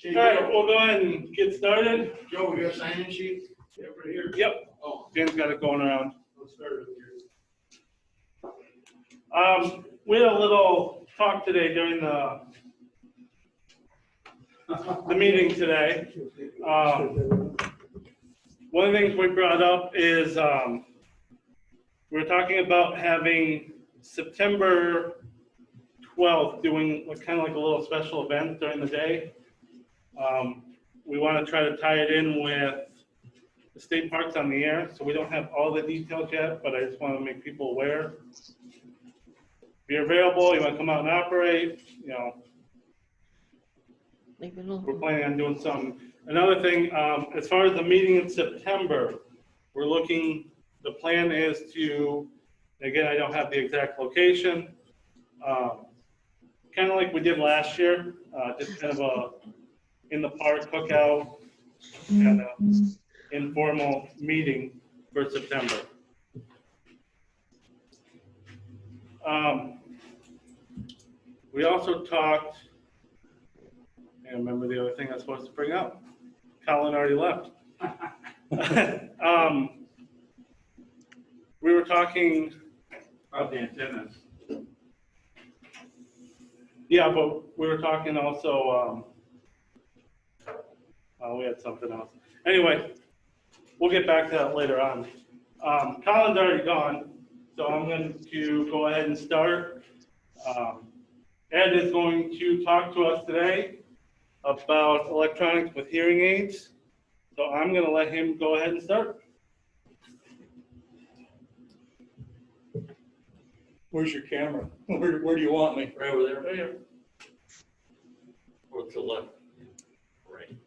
All right, we'll go ahead and get started. Joe, we got a sign-in sheet? Yeah, right here. Yep. Oh, Dan's got it going around. let's start with here. We had a little talk today during the meeting today. One of the things we brought up is we're talking about having September 12th doing kind of like a little special event during the day. We want to try to tie it in with the state parks on the air, so we don't have all the details yet, but I just want to make people aware. If you're available, you want to come out and operate, you know, we're planning on doing something. Another thing, as far as the meeting in September, we're looking, the plan is to, again, I don't have the exact location, kind of like we did last year, just kind of a in the park cookout, kind of informal meeting for September. We also talked, I remember the other thing I was supposed to bring up. Colin already left. We were talking About the antennas. Yeah, but we were talking also, we had something else. Anyway, we'll get back to that later on. Colin's already gone, so I'm going to go ahead and start. Ed is going to talk to us today about electronics with hearing aids. So I'm going to let him go ahead and start. Where's your camera? Where do you want me? Right over there. Right here. Or to the left. Right.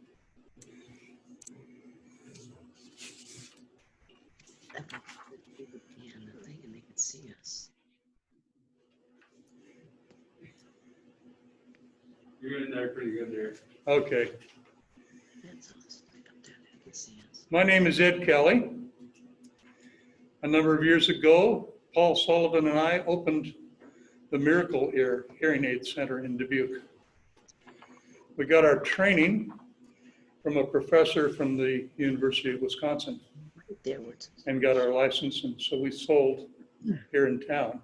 And they can see us. You're in there pretty good there. Okay. That's us. They can see us. My name is Ed Kelly. A number of years ago, Paul Sullivan and I opened the Miracle Ear Hearing Aid Center in Dubuque. We got our training from a professor from the University of Wisconsin Right there, what's and got our license, and so we sold here in town.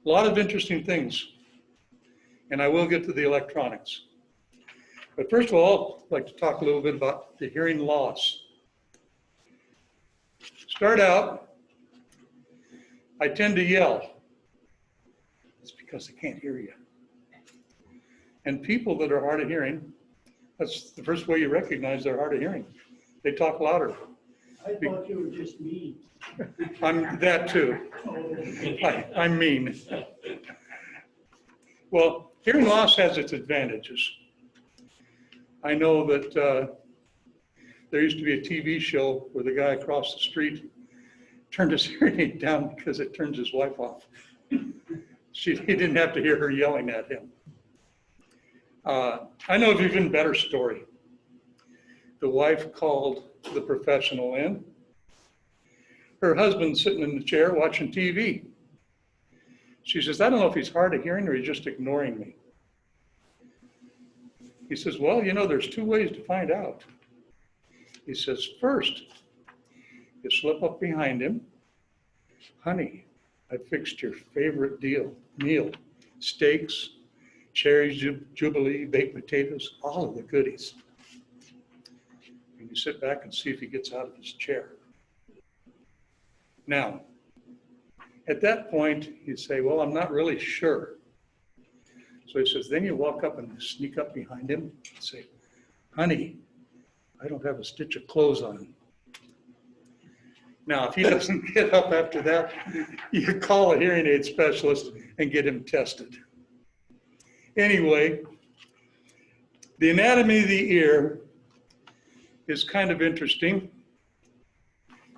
A lot of interesting things, and I will get to the electronics. But first of all, I'd like to talk a little bit about the hearing loss. Start out, I tend to yell. It's because they can't hear you. And people that are hard of hearing, that's the first way you recognize they're hard of hearing. They talk louder. I thought you were just mean. I'm that too. I'm mean. Well, hearing loss has its advantages. I know that there used to be a TV show where the guy across the street turned his hearing aid down because it turns his wife off. He didn't have to hear her yelling at him. I know of an even better story. The wife called the professional in. Her husband's sitting in the chair watching TV. She says, I don't know if he's hard of hearing or he's just ignoring me. He says, well, you know, there's two ways to find out. He says, first, you slip up behind him. Honey, I fixed your favorite meal, steaks, cherry jubilee, baked potatoes, all of the goodies. And you sit back and see if he gets out of his chair. Now, at that point, you say, well, I'm not really sure. So he says, then you walk up and sneak up behind him and say, honey, I don't have a stitch of clothes on. Now, if he doesn't get up after that, you call a hearing aid specialist and get him tested. Anyway, the anatomy of the ear is kind of interesting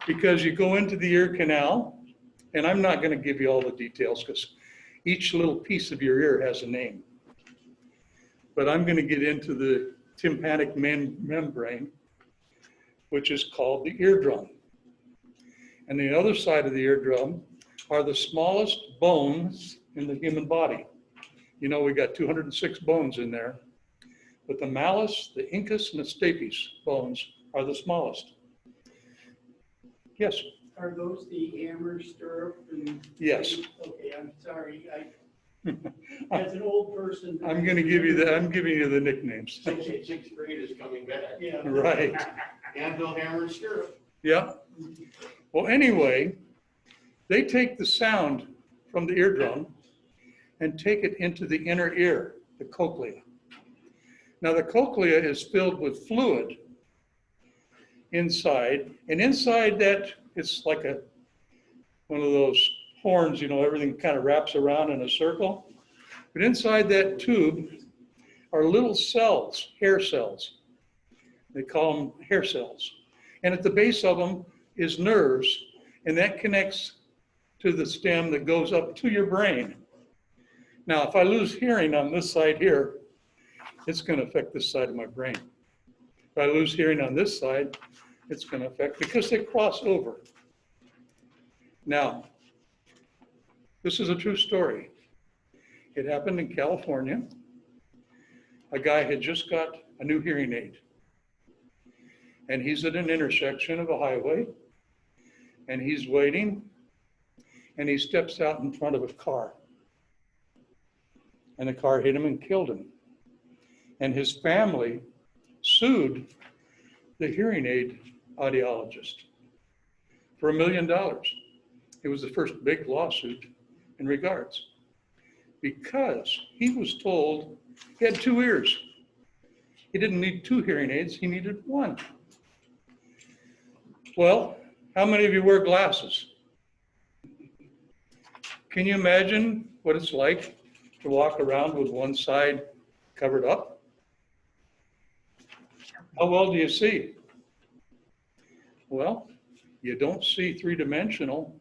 because you go into the ear canal, and I'm not going to give you all the details because each little piece of your ear has a name. But I'm going to get into the tympanic membrane, which is called the eardrum. And the other side of the eardrum are the smallest bones in the human body. You know, we got 206 bones in there. but the malleus, the incus, and the stapes bones are the smallest. Yes, Are those the hammer, stirrup, and? yes. Okay, I'm sorry, as an old person. I'm going to give you I'm giving you the nicknames. Sixth grade is coming back. Yeah. Right. Anvil, hammer, and stirrup. Yeah. Well, anyway, they take the sound from the eardrum and take it into the inner ear, the cochlea. Now, the cochlea is filled with fluid inside, and inside that, it's like one of those horns, you know, everything kind of wraps around in a circle. But inside that tube are little cells, hair cells. They call them hair cells. And at the base of them is nerves, and that connects to the stem that goes up to your brain. Now, if I lose hearing on this side here, it's going to affect this side of my brain. If I lose hearing on this side, it's going to affect, because they cross over. Now, this is a true story. It happened in California. A guy had just got a new hearing aid. And he's at an intersection of a highway. And he's waiting. And he steps out in front of a car. And the car hit him and killed him. And his family sued the hearing aid audiologist for $1 million. It was the first big lawsuit in regards, because he was told he had 2 ears. He didn't need 2 hearing aids, he needed 1. Well, how many of you wear glasses? Can you imagine what it's like to walk around with one side covered up? How well do you see? Well, you don't see 3-dimensional.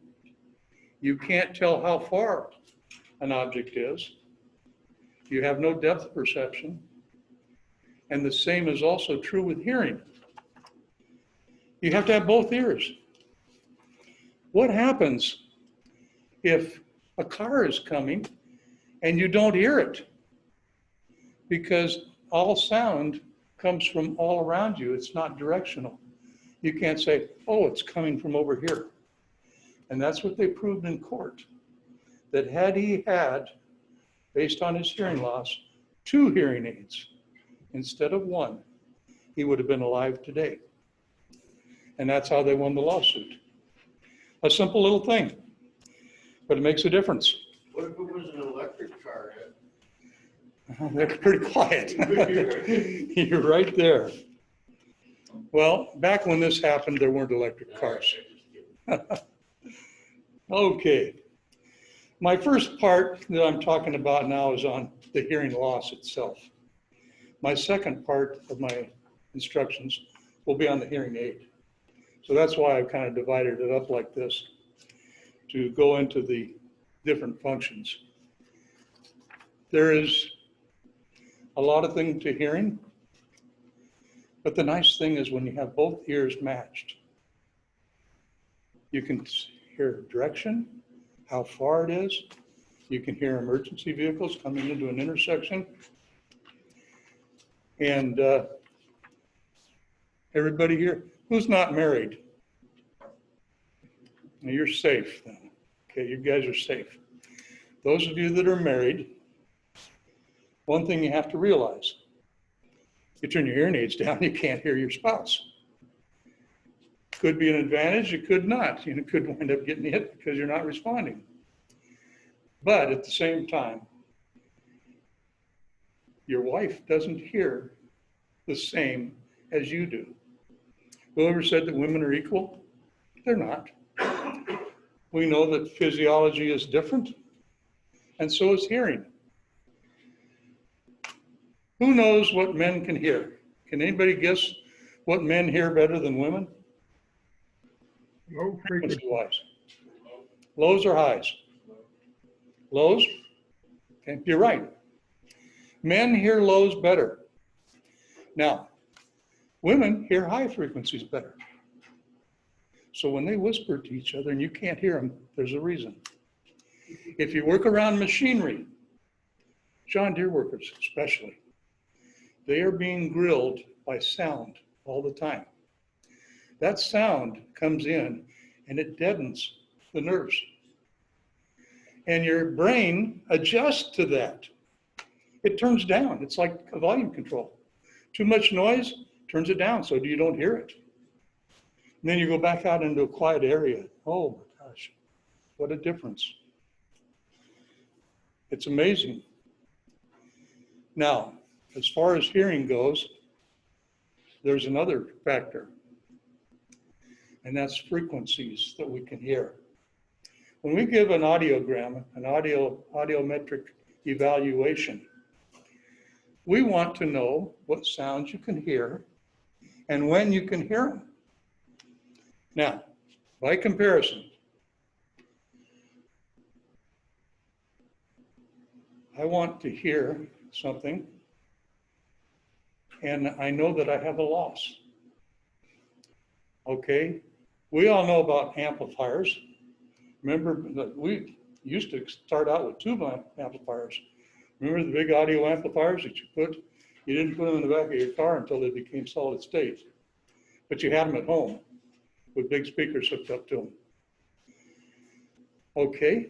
You can't tell how far an object is. You have no depth perception. And the same is also true with hearing. You have to have both ears. What happens if a car is coming and you don't hear it? Because all sound comes from all around you. It's not directional. You can't say, oh, it's coming from over here. And that's what they proved in court, that had he had, based on his hearing loss, 2 hearing aids instead of 1, he would have been alive today. And that's how they won the lawsuit. A simple little thing, but it makes a difference. What if it was an electric car? They're pretty quiet. You're right there. Well, back when this happened, there weren't electric cars. Okay. My first part that I'm talking about now is on the hearing loss itself. My second part of my instructions will be on the hearing aid. So that's why I've kind of divided it up like this, to go into the different functions. There is a lot of things to hearing, but the nice thing is when you have both ears matched, you can hear direction, how far it is. You can hear emergency vehicles coming into an intersection. And everybody here, who's not married? Now you're safe then. Okay, you guys are safe. Those of you that are married, one thing you have to realize, you turn your hearing aids down, you can't hear your spouse. Could be an advantage, it could not. You could wind up getting hit because you're not responding. But at the same time, your wife doesn't hear the same as you do. Whoever said that women are equal? They're not. We know that physiology is different, and so is hearing. Who knows what men can hear? Can anybody guess what men hear better than women? Low frequency. Frequency-wise. Lows or highs? Lows? Okay, you're right. Men hear lows better. Now, women hear high frequencies better. So when they whisper to each other and you can't hear them, there's a reason. If you work around machinery, John Deere workers especially, They are being grilled by sound all the time. That sound comes in and it deadens the nerves. And your brain adjusts to that. It turns down. It's like a volume control. Too much noise turns it down so you don't hear it. And then you go back out into a quiet area. Oh my gosh, what a difference. It's amazing. Now, as far as hearing goes, there's another factor, and that's frequencies that we can hear. When we give an audiogram, an audiometric evaluation, we want to know what sounds you can hear and when you can hear them. Now, by comparison, I want to hear something and I know that I have a loss. Okay, we all know about amplifiers. Remember that we used to start out with tube amplifiers. Remember the big audio amplifiers that you didn't put them in the back of your car until they became solid state. But you had them at home with big speakers hooked up to them. Okay,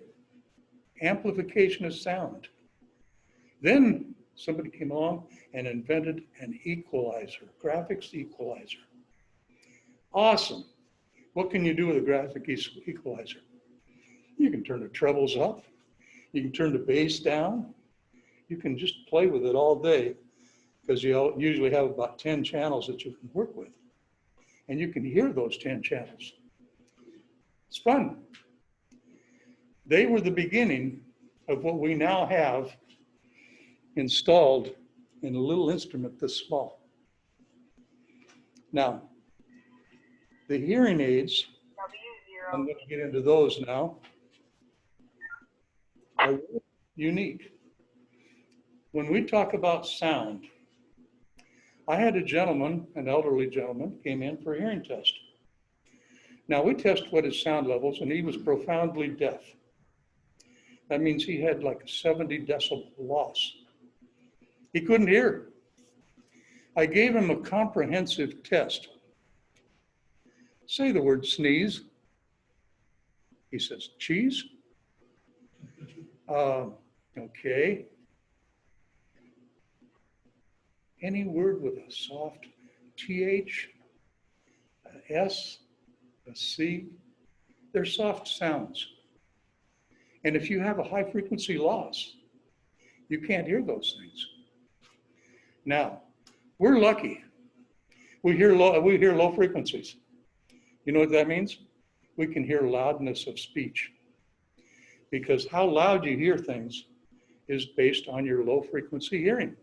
amplification of sound. Then somebody came along and invented an equalizer, graphics equalizer. Awesome. What can you do with a graphic equalizer? You can turn the trebles up. You can turn the bass down. You can just play with it all day because you usually have about 10 channels that you can work with. And you can hear those 10 channels. It's fun. They were the beginning of what we now have installed in a little instrument this small. Now, the hearing aids, I'm going to get into those now, are unique. When we talk about sound, I had a gentleman, an elderly gentleman, came in for a hearing test. Now we test what his sound levels, and he was profoundly deaf. That means he had like a 70 decibel loss. He couldn't hear. I gave him a comprehensive test. Say the word sneeze. He says, cheese? Okay. Any word with a soft TH, a S, a C, they're soft sounds. And if you have a high frequency loss, you can't hear those things. Now, we're lucky. We hear low frequencies. You know what that means? We can hear loudness of speech. Because how loud you hear things is based on your low frequency hearing.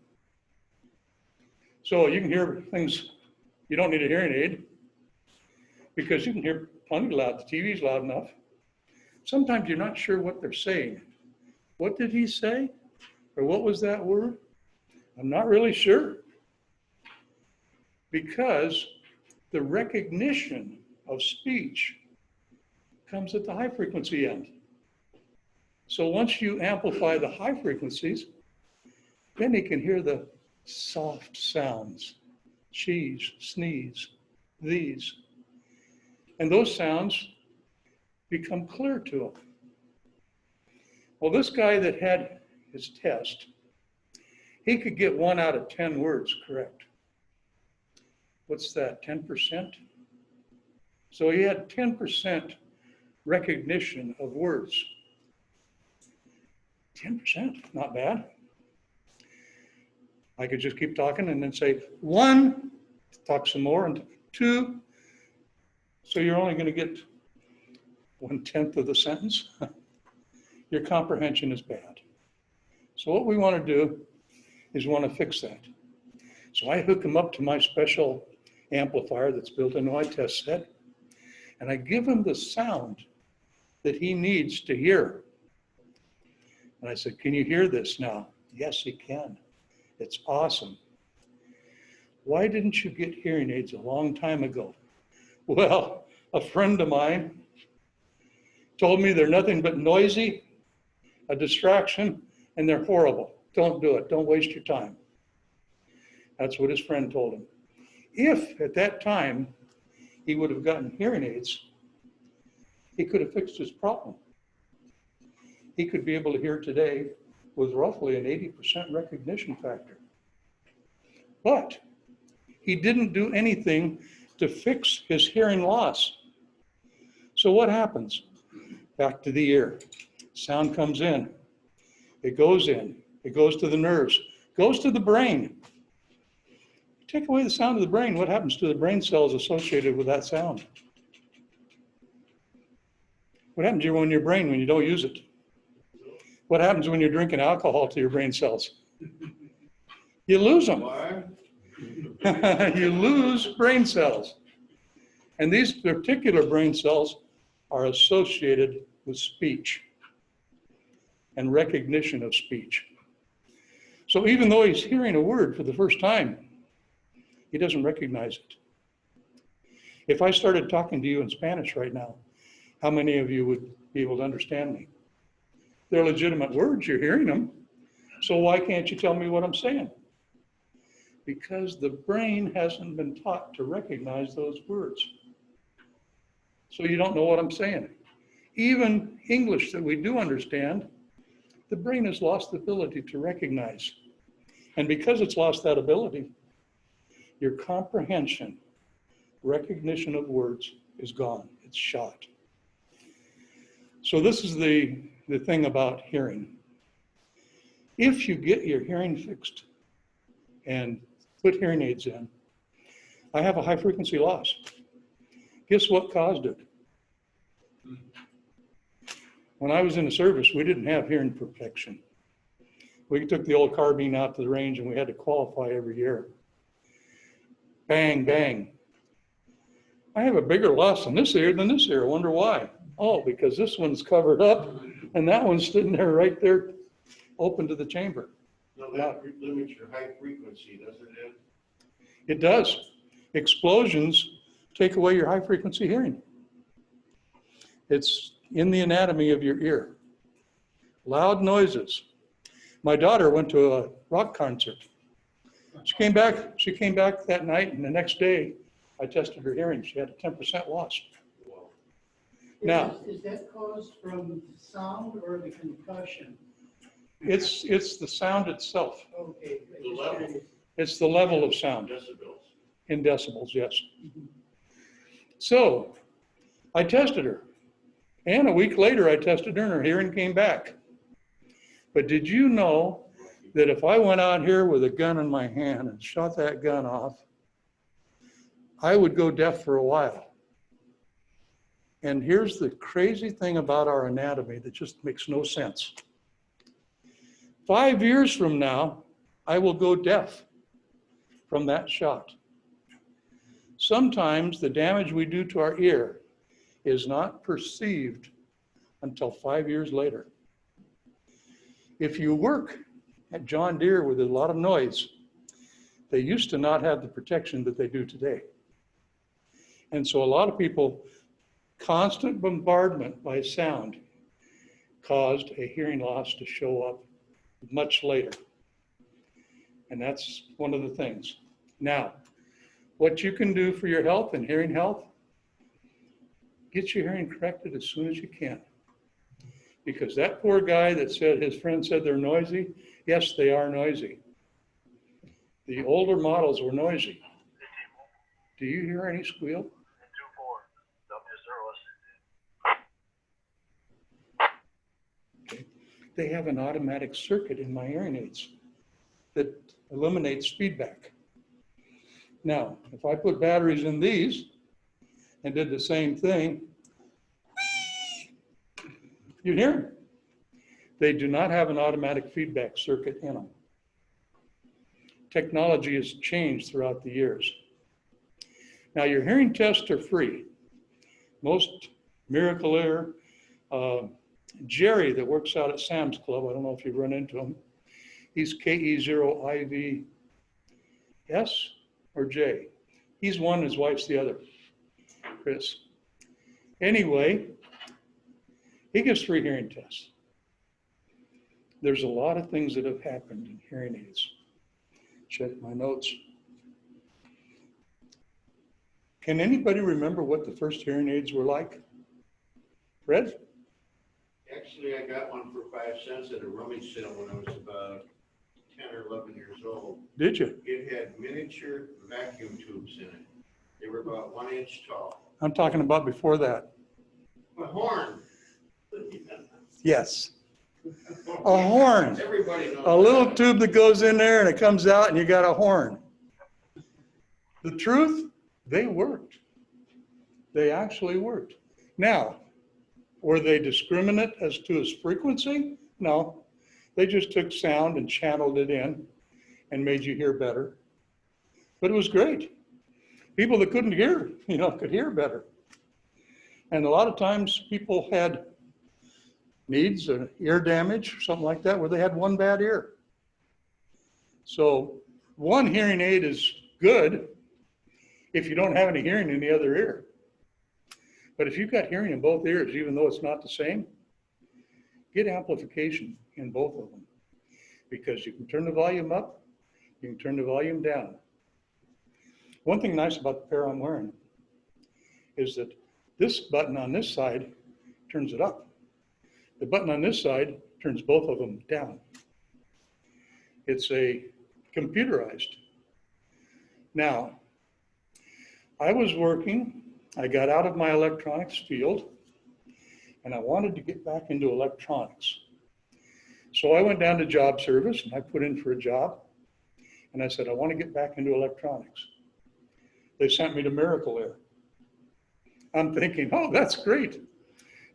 So you can hear things, you don't need a hearing aid because you can hear plenty loud. The TV's loud enough. Sometimes you're not sure what they're saying. What did he say? Or what was that word? I'm not really sure. Because the recognition of speech comes at the high frequency end. So once you amplify the high frequencies, then he can hear the soft sounds, cheese, sneeze, these. And those sounds become clear to him. Well, this guy that had his test, he could get 1 out of 10 words correct. What's that, 10%? So he had 10% recognition of words. 10%, not bad. I could just keep talking and then say 1, talk some more, and 2. So you're only going to get 1/10 of the sentence. Your comprehension is bad. So what we want to do is want to fix that. So I hook him up to my special amplifier that's built into my test set, and I give him the sound that he needs to hear. And I said, can you hear this now? Yes, he can. It's awesome. Why didn't you get hearing aids a long time ago? Well, a friend of mine told me they're nothing but noisy, a distraction, and they're horrible. Don't do it. Don't waste your time. That's what his friend told him. If at that time he would have gotten hearing aids, he could have fixed his problem. He could be able to hear today with roughly an 80% recognition factor. But he didn't do anything to fix his hearing loss. So what happens? Back to the ear. Sound comes in. It goes to the nerves, goes to the brain. Take away the sound of the brain, what happens to the brain cells associated with that sound? What happens to your brain when you don't use it? What happens when you're drinking alcohol to your brain cells? You lose them. Why? You lose brain cells. And these particular brain cells are associated with speech and recognition of speech. So even though he's hearing a word for the first time, he doesn't recognize it. If I started talking to you in Spanish right now, how many of you would be able to understand me? They're legitimate words, you're hearing them. So why can't you tell me what I'm saying? Because the brain hasn't been taught to recognize those words. So you don't know what I'm saying. Even English that we do understand, the brain has lost the ability to recognize. And because it's lost that ability, your comprehension, recognition of words is gone. It's shot. So this is the thing about hearing. If you get your hearing fixed and put hearing aids in, I have a high frequency loss. Guess what caused it? When I was in the service, we didn't have hearing protection. We took the old carbine out to the range and we had to qualify every year. Bang, bang. I have a bigger loss in this ear than this ear. I wonder why. Oh, because this one's covered up and that one's sitting there right there open to the chamber. No, that limits your high frequency, doesn't it? It does. Explosions take away your high frequency hearing. It's in the anatomy of your ear. Loud noises. My daughter went to a rock concert. She came back that night, and the next day I tested her hearing. She had a 10% loss. Now, Is that caused from sound or the concussion? it's the sound itself. Okay. The level. It's the level of sound Decibels. in decibels, yes. So I tested her. And a week later, I tested her and her hearing came back. But did you know that if I went out here with a gun in my hand and shot that gun off, I would go deaf for a while? And here's the crazy thing about our anatomy that just makes no sense. 5 years from now, I will go deaf from that shot. Sometimes the damage we do to our ear is not perceived until 5 years later. If you work at John Deere with a lot of noise, they used to not have the protection that they do today. And so a lot of people, constant bombardment by sound caused a hearing loss to show up much later. And that's one of the things. Now, what you can do for your health and hearing health, get your hearing corrected as soon as you can. Because that poor guy that said his friend said they're noisy, yes, they are noisy. The older models were noisy. Do you hear any squeal? Okay. They have an automatic circuit in my hearing aids that eliminates feedback. Now, if I put batteries in these and did the same thing, you'd hear them. They do not have an automatic feedback circuit in them. Technology has changed throughout the years. Now, your hearing tests are free. Most Miracle Ear, Jerry that works out at Sam's Club, I don't know if you've run into him, he's KE0IVS or J. He's one, his wife's the other, Chris. Anyway, he gives free hearing tests. There's a lot of things that have happened in hearing aids. Check my notes. Can anybody remember what the first hearing aids were like? Fred? Actually, I got one for 5 cents at a rummage sale when I was about 10 or 11 years old. Did you? It had miniature vacuum tubes in it. They were about 1 inch tall. I'm talking about before that. A horn. Yes. A horn. Everybody knows. A little that. tube that goes in there and it comes out and you got a horn. The truth, they worked. They actually worked. Now, were they discriminate as to its frequency? No. They just took sound and channeled it in and made you hear better. But it was great. People that couldn't hear, could hear better. And a lot of times people had needs, or ear damage, or something like that, where they had one bad ear. So one hearing aid is good if you don't have any hearing in the other ear. But if you've got hearing in both ears, even though it's not the same, get amplification in both of them. Because you can turn the volume up, you can turn the volume down. One thing nice about the pair I'm wearing is that this button on this side turns it up. The button on this side turns both of them down. It's a computerized. Now, I was working, I got out of my electronics field, and I wanted to get back into electronics. So I went down to job service and I put in for a job, and I said, I want to get back into electronics. They sent me to Miracle Air. I'm thinking, oh, that's great.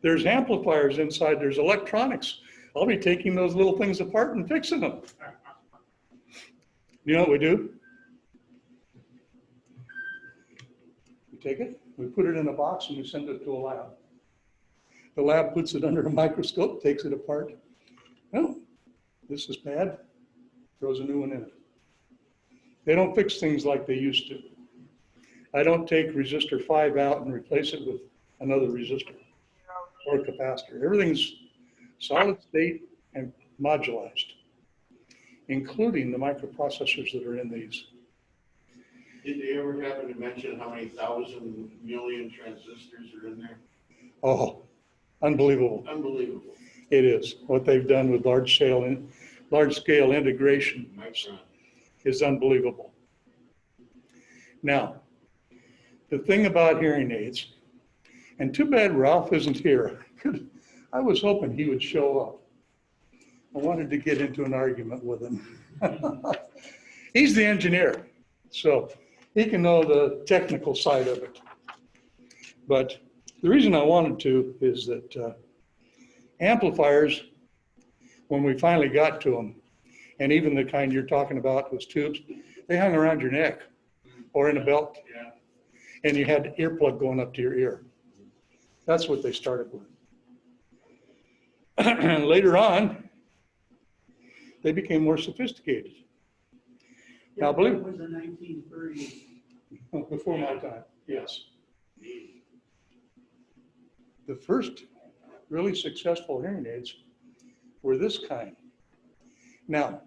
There's amplifiers inside, there's electronics. I'll be taking those little things apart and fixing them. You know what we do? We take it, we put it in a box, and we send it to a lab. The lab puts it under a microscope, takes it apart. Oh, this is bad. Throws a new one in it. They don't fix things like they used to. I don't take resistor 5 out and replace it with another resistor or capacitor. Everything's solid state and modularized, including the microprocessors that are in these. Did they ever happen to mention how many thousand million transistors are in there? Oh, unbelievable. Unbelievable. It is. What they've done with large scale integration Micron. is unbelievable. Now, the thing about hearing aids, and too bad Ralph isn't here. I was hoping he would show up. I wanted to get into an argument with him. He's the engineer, so he can know the technical side of it. But the reason I wanted to is that amplifiers, when we finally got to them, and even the kind you're talking about with tubes, they hung around your neck or in a belt. Yeah. And you had an earplug going up to your ear. That's what they started with. Later on, they became more sophisticated. Now, believe It was the 1930s. before my time, yes. The first really successful hearing aids were this kind. Now,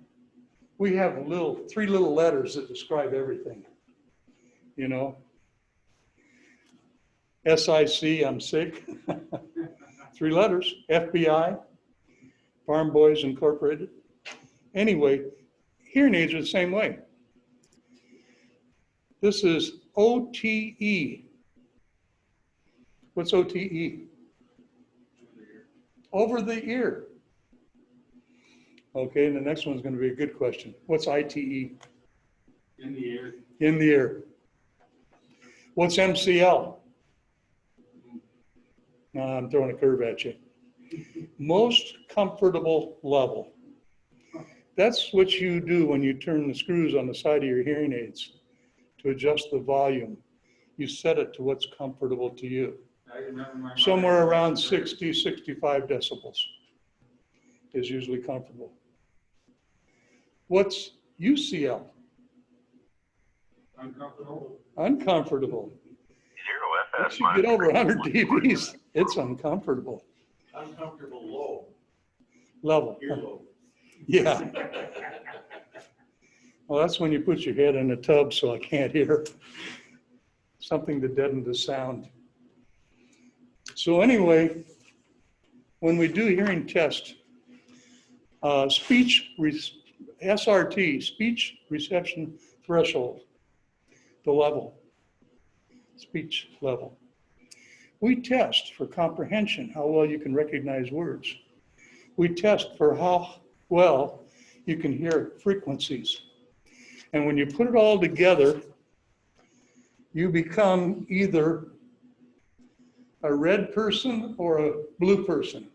we have 3 little letters that describe everything. SIC, I'm sick. 3 letters, FBI, Farm Boys Incorporated. Anyway, hearing aids are the same way. This is OTE. What's OTE? Over the ear. Okay, and the next one's going to be a good question. What's ITE? In the air. In the ear. What's MCL? No, I'm throwing a curve at you. Most comfortable level. That's what you do when you turn the screws on the side of your hearing aids to adjust the volume. You set it to what's comfortable to you. I remember my Somewhere mom- around 60, 65 decibels is usually comfortable. What's UCL? Uncomfortable. Uncomfortable. Once you get over 100 dBs, it's uncomfortable. Uncomfortable low, Level. earlobe. Yeah. Well, that's when you put your head in the tub so I can't hear. something to deaden the sound. So anyway, when we do hearing test, SRT, speech reception threshold, the level, speech level. We test for comprehension, how well you can recognize words. We test for how well you can hear frequencies. And when you put it all together, you become either a red person or a blue person.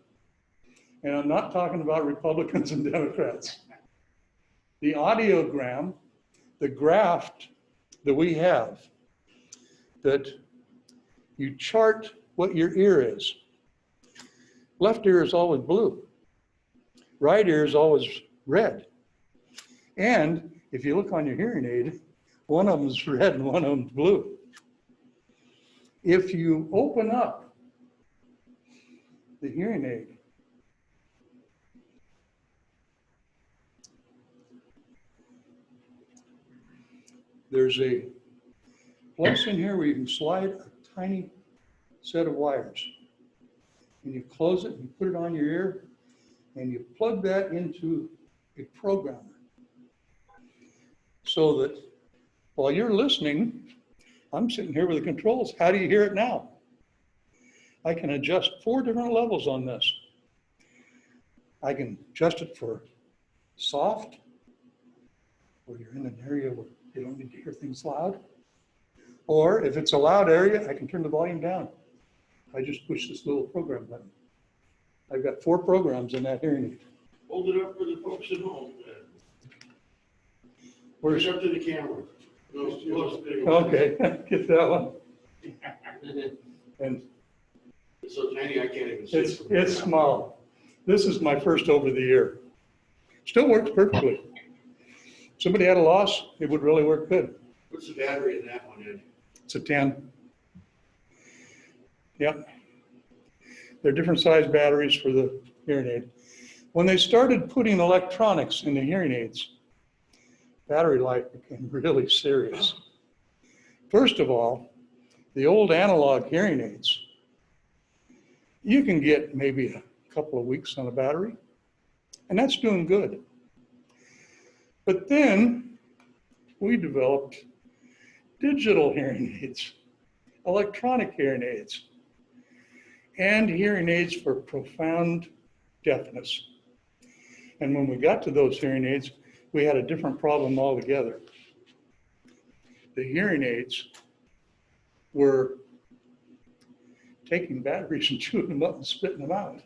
And I'm not talking about Republicans and Democrats. The audiogram, the graph that we have, that you chart what your ear is. Left ear is always blue. Right ear is always red. And if you look on your hearing aid, one of them is red and one of them is blue. If you open up the hearing aid, there's a place in here where you can slide a tiny set of wires. And you close it, you put it on your ear, and you plug that into a programmer. So that while you're listening, I'm sitting here with the controls. How do you hear it now? I can adjust 4 different levels on this. I can adjust it for soft, where you're in an area where you don't need to hear things loud. Or if it's a loud area, I can turn the volume down. I just push this little program button. I've got 4 programs in that hearing aid. Hold it up for the folks at home. Where's, Push up to the camera. okay, get that one. And It's so tiny, I can't even see it. it's small. This is my first over the ear. Still works perfectly. If somebody had a loss, it would really work good. What's the battery in that one, Ed? It's a 10. Yep. They're different size batteries for the hearing aid. When they started putting electronics in the hearing aids, battery life became really serious. First of all, the old analog hearing aids, you can get maybe a couple of weeks on a battery, and that's doing good. But then we developed digital hearing aids, electronic hearing aids, and hearing aids for profound deafness. And when we got to those hearing aids, we had a different problem altogether. The hearing aids were taking batteries and chewing them up and spitting them out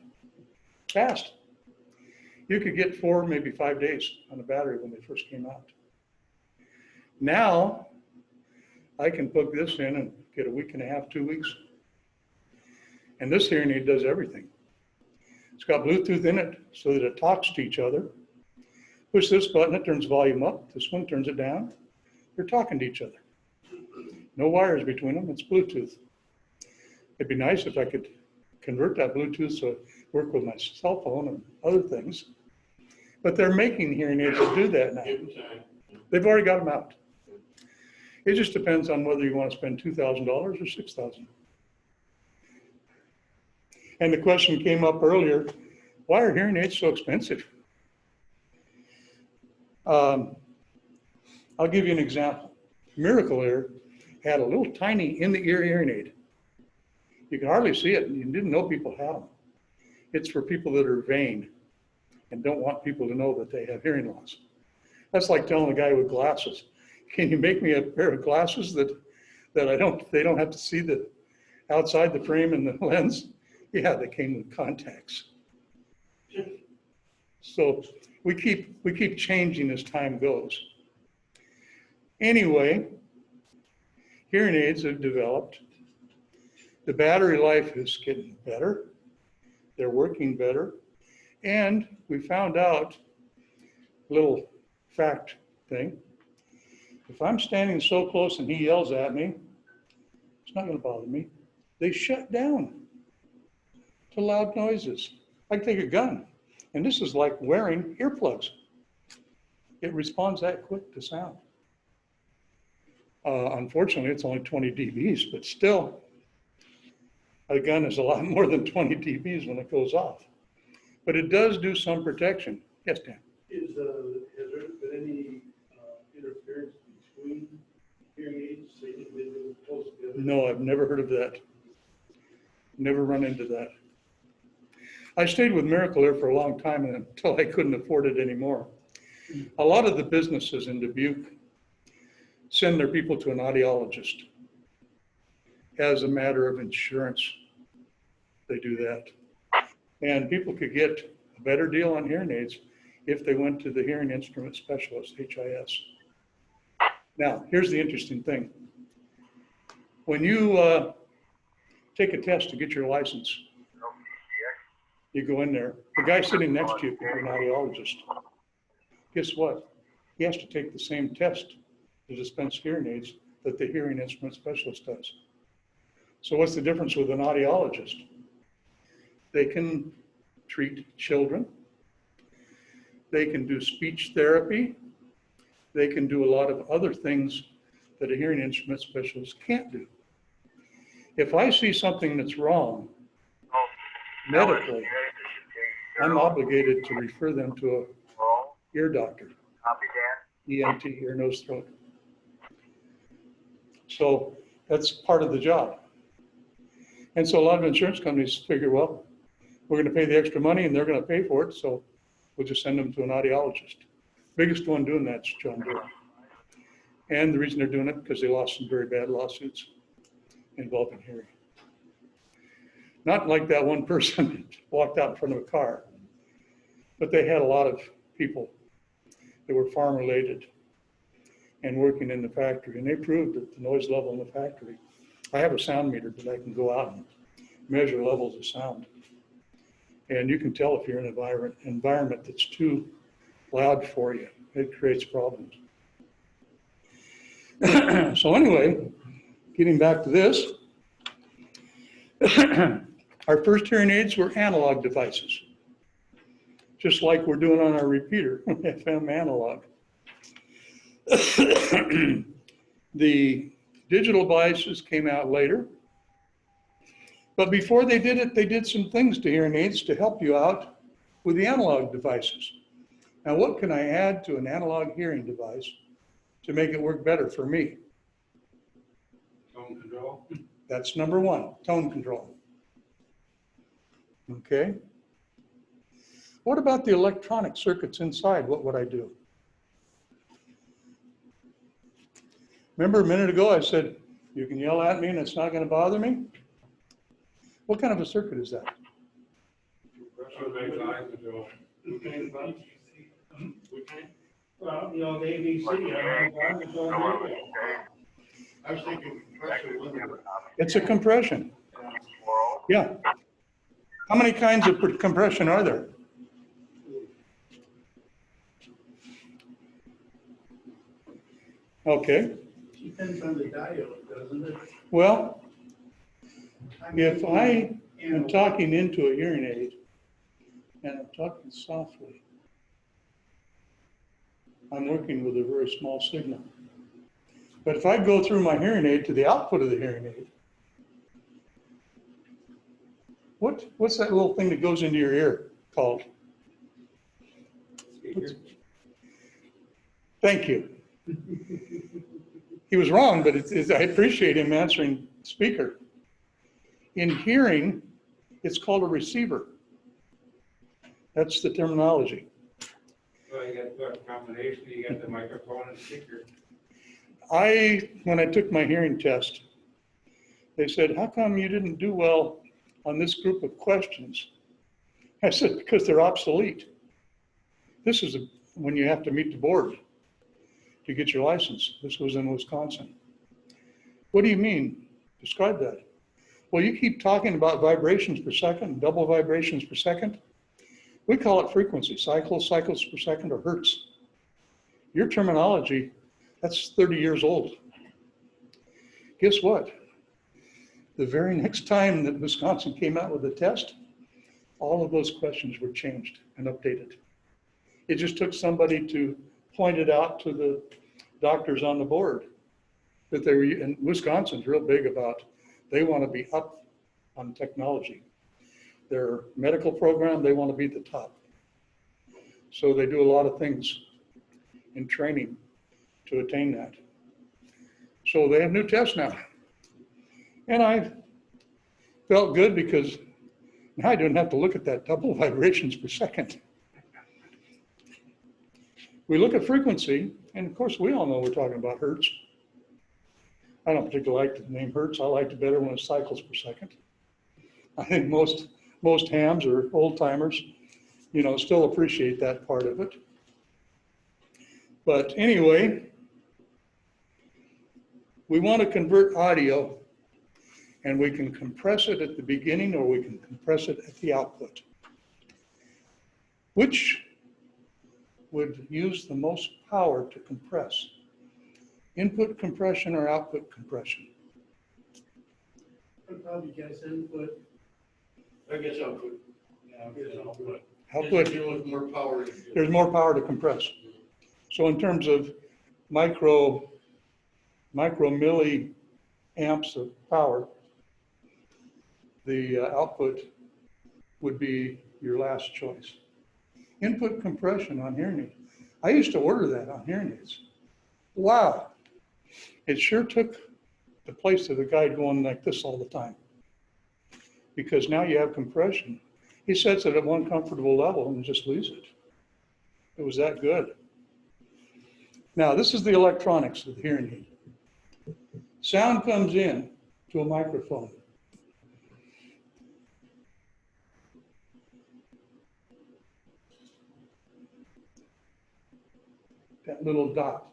fast. You could get 4, maybe 5 days on a battery when they first came out. Now, I can plug this in and get a week and a half, 2 weeks. And this hearing aid does everything. It's got Bluetooth in it so that it talks to each other. Push this button, it turns volume up. This one turns it down. They're talking to each other. No wires between them, it's Bluetooth. It'd be nice if I could convert that Bluetooth so it work with my cell phone and other things. But they're making hearing aids that do that now. Give them time. They've already got them out. It just depends on whether you want to spend $2,000 or $6,000. And the question came up earlier, why are hearing aids so expensive? I'll give you an example. Miracle Ear had a little tiny in-the-ear hearing aid. You could hardly see it, and you didn't know people had them. It's for people that are vain and don't want people to know that they have hearing loss. That's like telling a guy with glasses, can you make me a pair of glasses that they don't have to see the outside the frame and the lens? Yeah, they came with contacts. So we keep changing as time goes. Anyway, hearing aids have developed. The battery life is getting better. They're working better. And we found out a little fact thing. If I'm standing so close and he yells at me, it's not going to bother me. They shut down to loud noises. I can take a gun, and this is like wearing earplugs. It responds that quick to sound. Unfortunately, it's only 20 dBs, but still, a gun is a lot more than 20 dBs when it goes off. But it does do some protection. Yes, Dan? Has there been any interference between hearing aids, say individuals close together? No, I've never heard of that. Never run into that. I stayed with Miracle Air for a long time until I couldn't afford it anymore. A lot of the businesses in Dubuque send their people to an audiologist. As a matter of insurance, they do that. And people could get a better deal on hearing aids if they went to the hearing instrument specialist, HIS. Now, here's the interesting thing. When you take a test to get your license, you go in there, the guy sitting next to you could be an audiologist. Guess what? He has to take the same test to dispense hearing aids that the hearing instrument specialist does. So what's the difference with an audiologist? They can treat children. They can do speech therapy. They can do a lot of other things that a hearing instrument specialist can't do. If I see something that's wrong medically, I'm obligated to refer them to a ear doctor, ENT, ear, nose, throat. So that's part of the job. And so a lot of insurance companies figure, well, we're going to pay the extra money and they're going to pay for it, so we'll just send them to an audiologist. Biggest one doing that's John Deere. And the reason they're doing it because they lost some very bad lawsuits involving hearing. Not like that one person walked out in front of a car, but they had a lot of people that were farm related and working in the factory, and they proved that the noise level in the factory. I have a sound meter that I can go out and measure levels of sound. And you can tell if you're in an environment that's too loud for you. It creates problems. So anyway, getting back to this, our first hearing aids were analog devices, just like we're doing on our repeater, FM analog. The digital devices came out later, but before they did it, they did some things to hearing aids to help you out with the analog devices. Now, what can I add to an analog hearing device to make it work better for me? Tone control. That's number one, tone control. Okay. What about the electronic circuits inside? What would I do? Remember a minute ago I said, you can yell at me and it's not going to bother me? What kind of a circuit is that? Well, you know, the ABC, I I was thinking compressor limiter. It's a compression. Yeah. How many kinds of compression are there? Okay. depends on the diode, doesn't it? Well, I mean, if I am analog. talking into a hearing aid and I'm talking softly, I'm working with a very small signal. But if I go through my hearing aid to the output of the hearing aid, what's that little thing that goes into your ear called? Thank you. He was wrong, but I appreciate him answering speaker. In hearing, it's called a receiver. That's the terminology. Well, you got the combination, you got the microphone and speaker. When I took my hearing test, they said, how come you didn't do well on this group of questions? I said, because they're obsolete. This is when you have to meet the board to get your license. This was in Wisconsin. What do you mean? Describe that. Well, you keep talking about vibrations per second, double vibrations per second. We call it frequency, cycles per second, or hertz. Your terminology, that's 30 years old. Guess what? The very next time that Wisconsin came out with a test, all of those questions were changed and updated. It just took somebody to point it out to the doctors on the board. that they were, and Wisconsin's real big about, they want to be up on technology. Their medical program, they want to be at the top. So they do a lot of things in training to attain that. So they have new tests now. And I felt good because now I didn't have to look at that double vibrations per second. We look at frequency, and of course we all know we're talking about hertz. I don't particularly like the name hertz. I liked it better when it's cycles per second. I think most hams or old timers, you know, still appreciate that part of it. But anyway, we want to convert audio, and we can compress it at the beginning or we can compress it at the output. Which would use the most power to compress? Input compression or output compression? Probably guess input. I guess output. Output, With more power. there's more power to compress. So in terms of micro milli amps of power, the output would be your last choice. Input compression on hearing aids. I used to order that on hearing aids. Wow. It sure took the place of the guy going like this all the time. Because now you have compression. He sets it at one comfortable level and just leaves it. It was that good. Now, this is the electronics of the hearing aid. Sound comes in to a microphone. That little dot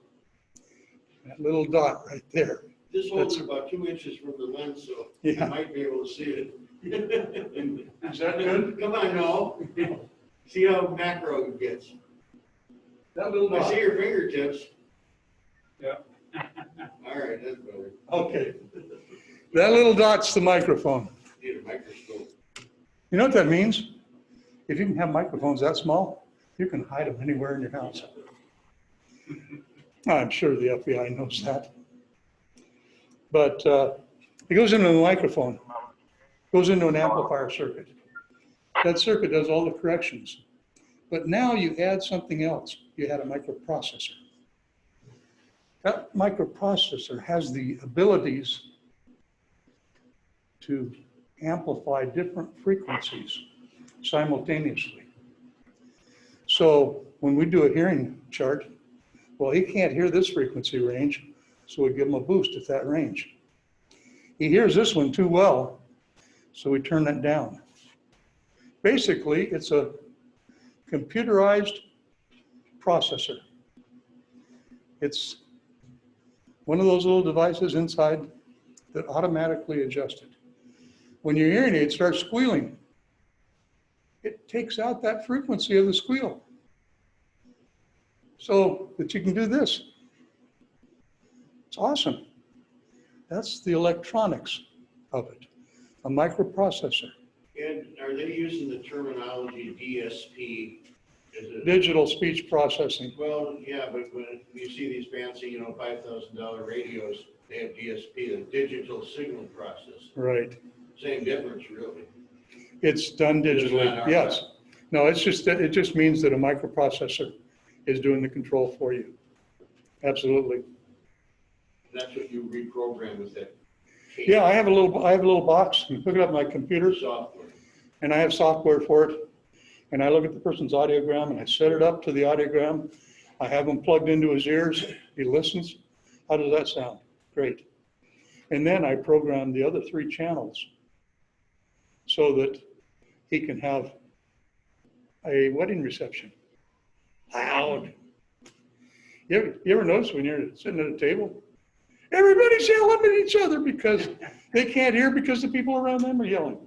right there. This holds about 2 inches from the lens, so Yeah. you might be able to see it. Is that good? Come on, no. See how macro it gets. That little I dot. see your fingertips. Yeah. All right, that's better. Okay. That little dot's the microphone. Need a microscope. You know what that means? If you can have microphones that small, you can hide them anywhere in your house. I'm sure the FBI knows that. But it goes into the microphone, goes into an amplifier circuit. That circuit does all the corrections. But now you add something else. You add a microprocessor. That microprocessor has the abilities to amplify different frequencies simultaneously. So when we do a hearing chart, well, he can't hear this frequency range, so we give him a boost at that range. He hears this one too well, so we turn that down. Basically, it's a computerized processor. It's one of those little devices inside that automatically adjusts it. When your hearing aid starts squealing, it takes out that frequency of the squeal so that you can do this. It's awesome. That's the electronics of it, a microprocessor. And are they using the terminology DSP? Digital speech processing. Well, yeah, but when you see these fancy, $5,000 radios, they have DSP, the digital signal processing. Right. Same difference, really. It's done digitally, It's not yes. No, it's just that it just means that a microprocessor is doing the control for you. Absolutely. That's what you reprogram with that. case Yeah, I have a little box and hook it up to my computer, Software. and I have software for it. And I look at the person's audiogram and I set it up to the audiogram. I have him plugged into his ears. He listens. How does that sound? Great. And then I program the other 3 channels so that he can have a wedding reception. Loud. You ever notice when you're sitting at a table, everybody's yelling at each other because they can't hear because the people around them are yelling.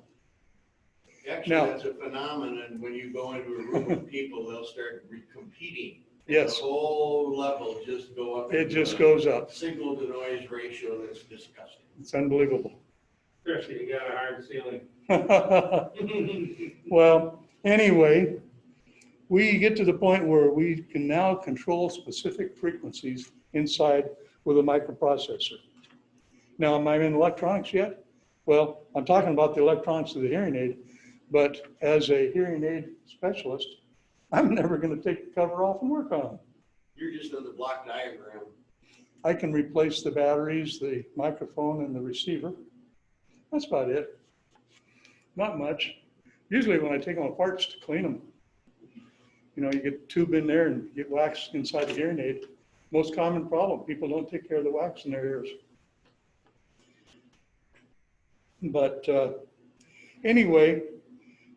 Actually, Now- that's a phenomenon. When you go into a room with people, they'll start competing. Yes, The whole level just go up. it into just a goes up. Signal to noise ratio that's disgusting. It's unbelievable. Especially you got a hard ceiling. Well, anyway, we get to the point where we can now control specific frequencies inside with a microprocessor. Now, am I in electronics yet? Well, I'm talking about the electronics of the hearing aid, but as a hearing aid specialist, I'm never going to take the cover off and work on them. You're just on the block diagram. I can replace the batteries, the microphone, and the receiver. That's about it. Not much. Usually when I take them apart, it's to clean them. You know, you get the tube in there and get wax inside the hearing aid. Most common problem, people don't take care of the wax in their ears. But anyway,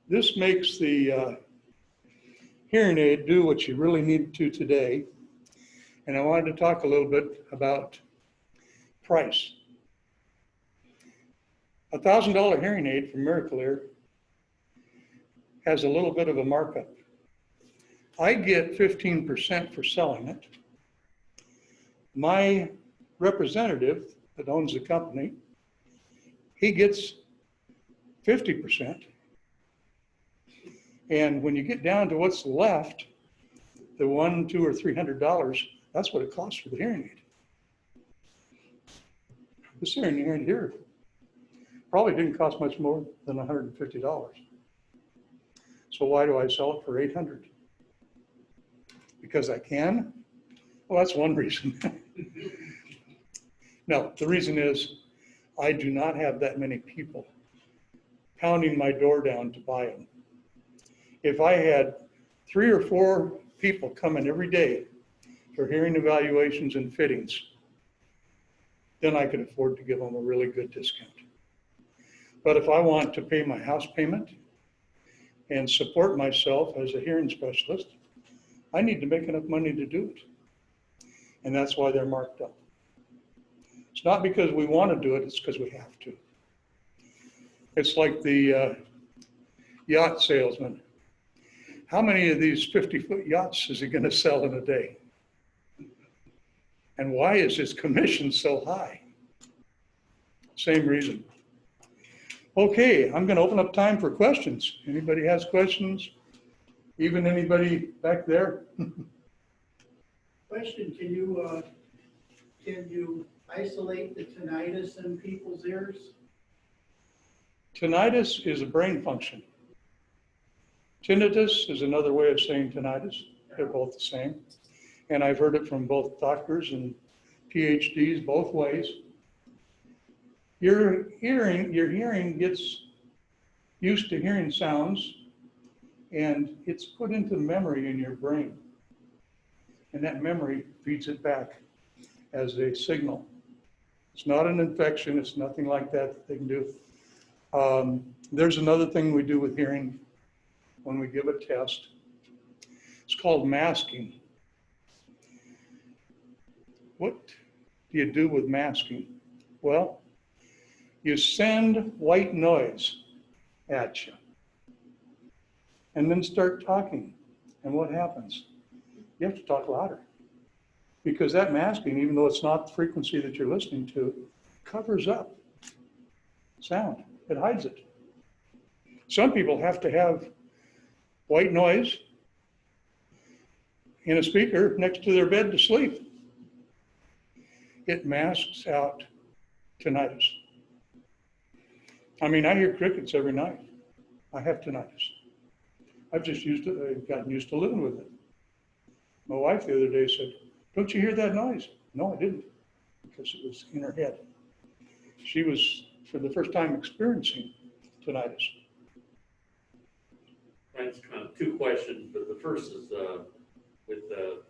this makes the hearing aid do what you really need to today. And I wanted to talk a little bit about price. A $1,000 hearing aid from Miracle Ear has a little bit of a markup. I get 15% for selling it. My representative that owns the company, he gets 50%. And when you get down to what's left, the $100, $200, or $300, that's what it costs for the hearing aid. This hearing aid here probably didn't cost much more than $150. So why do I sell it for $800? Because I can? Well, that's one reason. No, the reason is I do not have that many people pounding my door down to buy them. If I had 3 or 4 people coming every day for hearing evaluations and fittings, then I could afford to give them a really good discount. But if I want to pay my house payment and support myself as a hearing specialist, I need to make enough money to do it. And that's why they're marked up. It's not because we want to do it, it's because we have to. It's like the yacht salesman. How many of these 50-foot yachts is he going to sell in a day? And why is his commission so high? Same reason. Okay, I'm going to open up time for questions. Anybody has questions? Even anybody back there? Question, can you isolate the tinnitus in people's ears? Tinnitus is a brain function. Tinnitus is another way of saying tinnitus. They're both the same. And I've heard it from both doctors and PhDs, both ways. Your hearing gets used to hearing sounds, and it's put into memory in your brain. And that memory feeds it back as a signal. It's not an infection. It's nothing like that they can do. There's another thing we do with hearing when we give a test. It's called masking. What do you do with masking? Well, you send white noise at you and then start talking. And what happens? You have to talk louder, because that masking, even though it's not the frequency that you're listening to, covers up sound. It hides it. Some people have to have white noise in a speaker next to their bed to sleep. It masks out tinnitus. I mean, I hear crickets every night. I have tinnitus. I've gotten used to living with it. My wife the other day said, "Don't you hear that noise?" No, I didn't, because it was in her head. She was, for the first time, experiencing tinnitus. Mine's kind of 2 questions, but the first is with the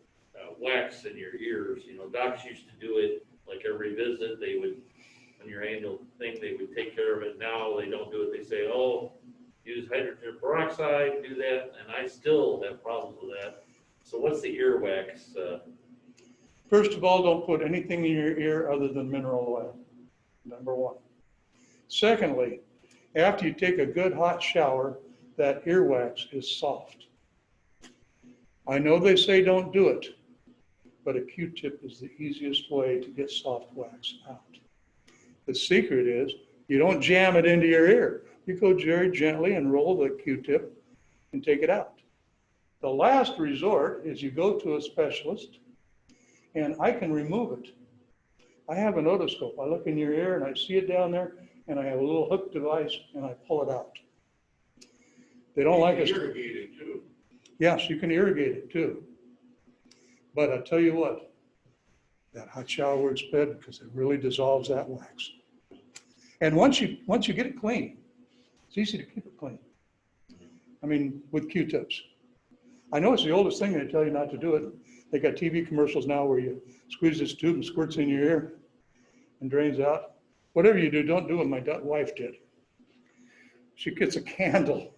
wax in your ears. You know, docs used to do it like every visit. They would, on your annual thing, they would take care of it. Now they don't do it. They say, "Oh, use hydrogen peroxide, do that," and I still have problems with that. So what's the ear wax? First of all, don't put anything in your ear other than mineral oil, number 1. Secondly, after you take a good hot shower, that earwax is soft. I know they say don't do it, but a Q-tip is the easiest way to get soft wax out. The secret is you don't jam it into your ear. You go very gently and roll the Q-tip and take it out. The last resort is you go to a specialist, and I can remove it. I have an otoscope. I look in your ear and I see it down there, and I have a little hook device and I pull it out. They don't like us. Irrigated too. Yes, you can irrigate it too. But I tell you what, that hot shower works good because it really dissolves that wax. And once you get it clean, it's easy to keep it clean. I mean, with Q-tips. I know it's the oldest thing, they tell you not to do it. They got TV commercials now where you squeeze this tube and squirts in your ear and drains out. Whatever you do, don't do what my wife did. She gets a candle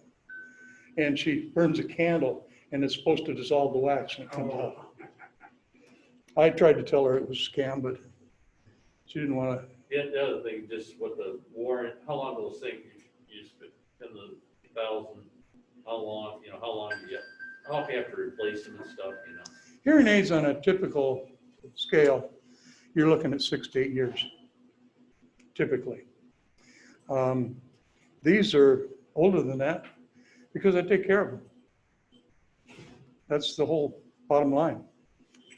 and she burns a candle and it's supposed to dissolve the wax and it comes out. I tried to tell her it was a scam, but she didn't want to. The other thing, just what the warrant, how long those things, you spend in the thousand, how long do you, how often you have to replace them and stuff, you know? Hearing aids on a typical scale, you're looking at 6 to 8 years, typically. These are older than that because I take care of them. That's the whole bottom line.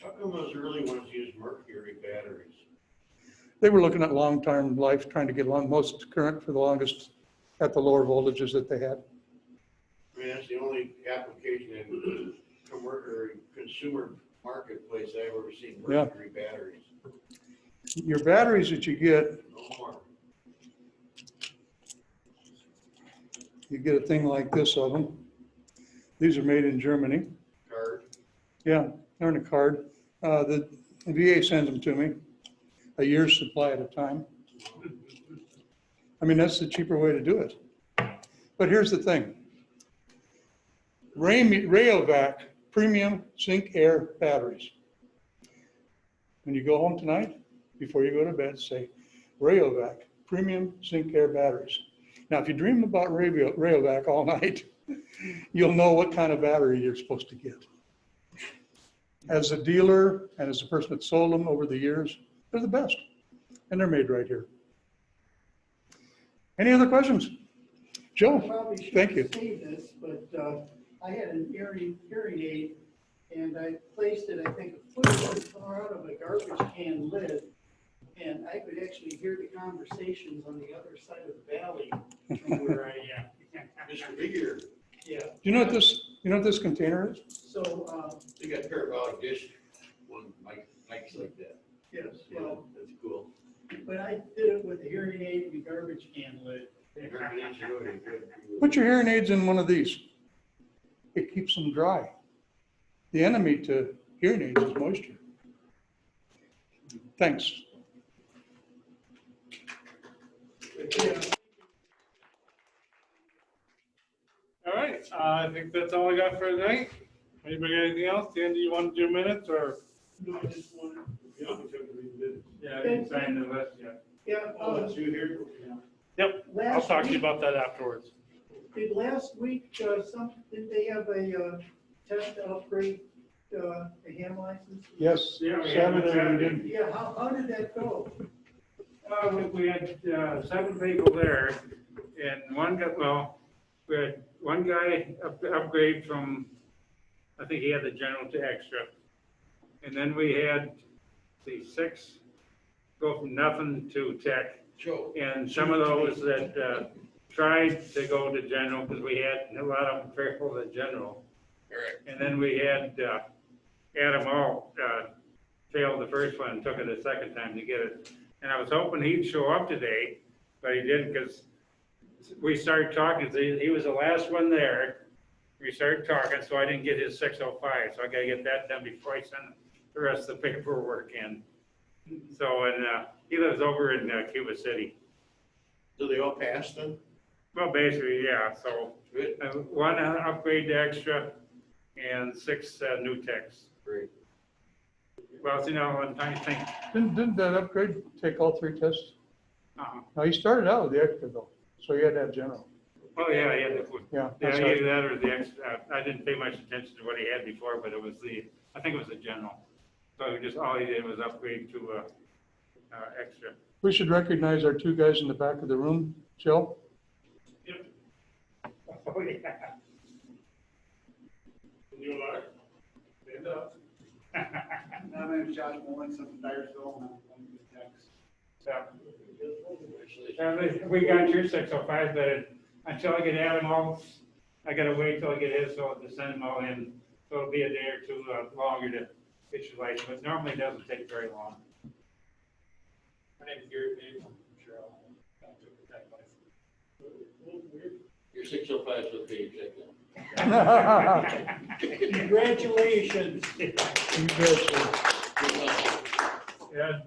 How come those early ones use mercury batteries? They were looking at long-term life, trying to get most current for the longest at the lower voltages that they had. I mean, that's the only application in consumer marketplace I've ever seen mercury batteries. Your batteries that you get a thing like this of them. These are made in Germany. Card. Yeah, they're in a card. The VA sends them to me, a year's supply at a time. I mean, that's the cheaper way to do it. But here's the thing. Rayovac premium zinc air batteries. When you go home tonight, before you go to bed, say Rayovac premium zinc air batteries. Now, if you dream about Rayovac all night, you'll know what kind of battery you're supposed to get. As a dealer and as a person that sold them over the years, they're the best. And they're made right here. Any other questions? Joe, Probably thank you. shouldn't say this, but I had an hearing aid and I placed it, I think, a foot far out of a garbage can lid. And I could actually hear the conversations on the other side of the valley from where I am. Mr. Big Ear, Yeah, Do you know what this container is? so, they got parabolic dish, one mics like that. yes, well, That's cool. but I did it with a hearing aid and a garbage can lid. Put your hearing aids in one of these. It keeps them dry. The enemy to hearing aids is moisture. Thanks. All right, I think that's all I got for tonight. Anybody got anything else? Dan, do you want to do minutes or? No, I just wanted, you know, we have to read minutes. Yeah, I didn't sign the list yet. Yeah, Oh, that's you here? Yep, I'll last talk to you week, about that afterwards. did last week, did they have a test to upgrade a ham license? Yes, Yeah, we Saturday have we it. did. Yeah, how did that go? We had 7 people there, and we had one guy upgrade from, I think he had the general to extra. And then we had the 6 go from nothing to tech. Joe. And some of those that tried to go to general, because we had a lot of them failed the general. And then we had Adam All failed the first one and took it the second time to get it. And I was hoping he'd show up today, but he didn't, because we started talking. He was the last one there. We started talking, so I didn't get his 605. So I got to get that done before I send the rest of the paperwork in. So, and he lives over in Cuba City. Do they all pass then? Well, basically, yeah. So Good. one upgrade to extra and 6 new techs. Great. Well, you know, I'm trying to think. Didn't that upgrade take all 3 tests? No, he started out with the extra though, so he had to have general. Oh, yeah, he had the, Yeah. yeah, that's right. either that or the extra. I didn't pay much attention to what he had before, but it was I think it was the general. So all he did was upgrade to extra. We should recognize our 2 guys in the back of the room. Joe? Oh, yeah. You are? Stand up. My name is Josh Mullins, I'm from Dyersville, and I'm So, we got your 605, but until I get Adam all, I gotta wait till I get his, so to send them all in. So it'll be a day or two longer to get your license, but normally it doesn't take very long. My name is Gary Page, I'm sure I'll took the tech license. Your 605 is okay, check that. Congratulations. Yeah.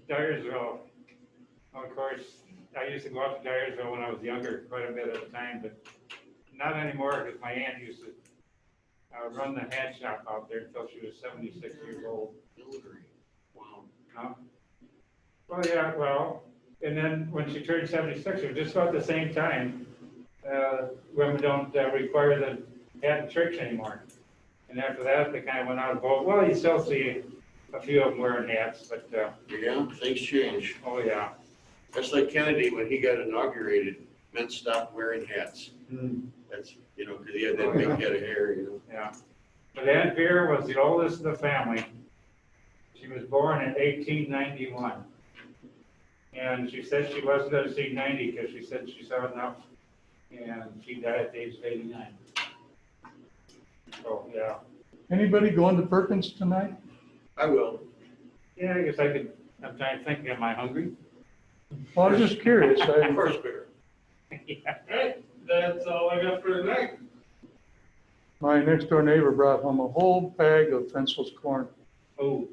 Dyersville, of course, I used to go up to Dyersville when I was younger, quite a bit at the time, but not anymore, because my aunt used to run the hat shop out there until she was 76 years old. Wow. Huh? Well, yeah, well, and then when she turned 76, it was just about the same time, women don't require the hat and tricks anymore. And after that, they kind of went out of vogue. Well, you still see a few of them wearing hats, but, Yeah, things change. oh, yeah. That's like Kennedy, when he got inaugurated, men stopped wearing hats. That's, you know, because he had that big head of hair, you know. Yeah. But Aunt Vera was the oldest of the family. She was born in 1891. And she said she wasn't going to see 90 because she said she saw enough. And she died at the age of 89. So, yeah. Anybody going to Perkins tonight? I will. Yeah, I guess I could, I'm trying to think, am I hungry? Well, I was just curious. First beer. Yeah. Alright, that's all I got for tonight. My next door neighbor brought home a whole bag of fenceless corn. Oh,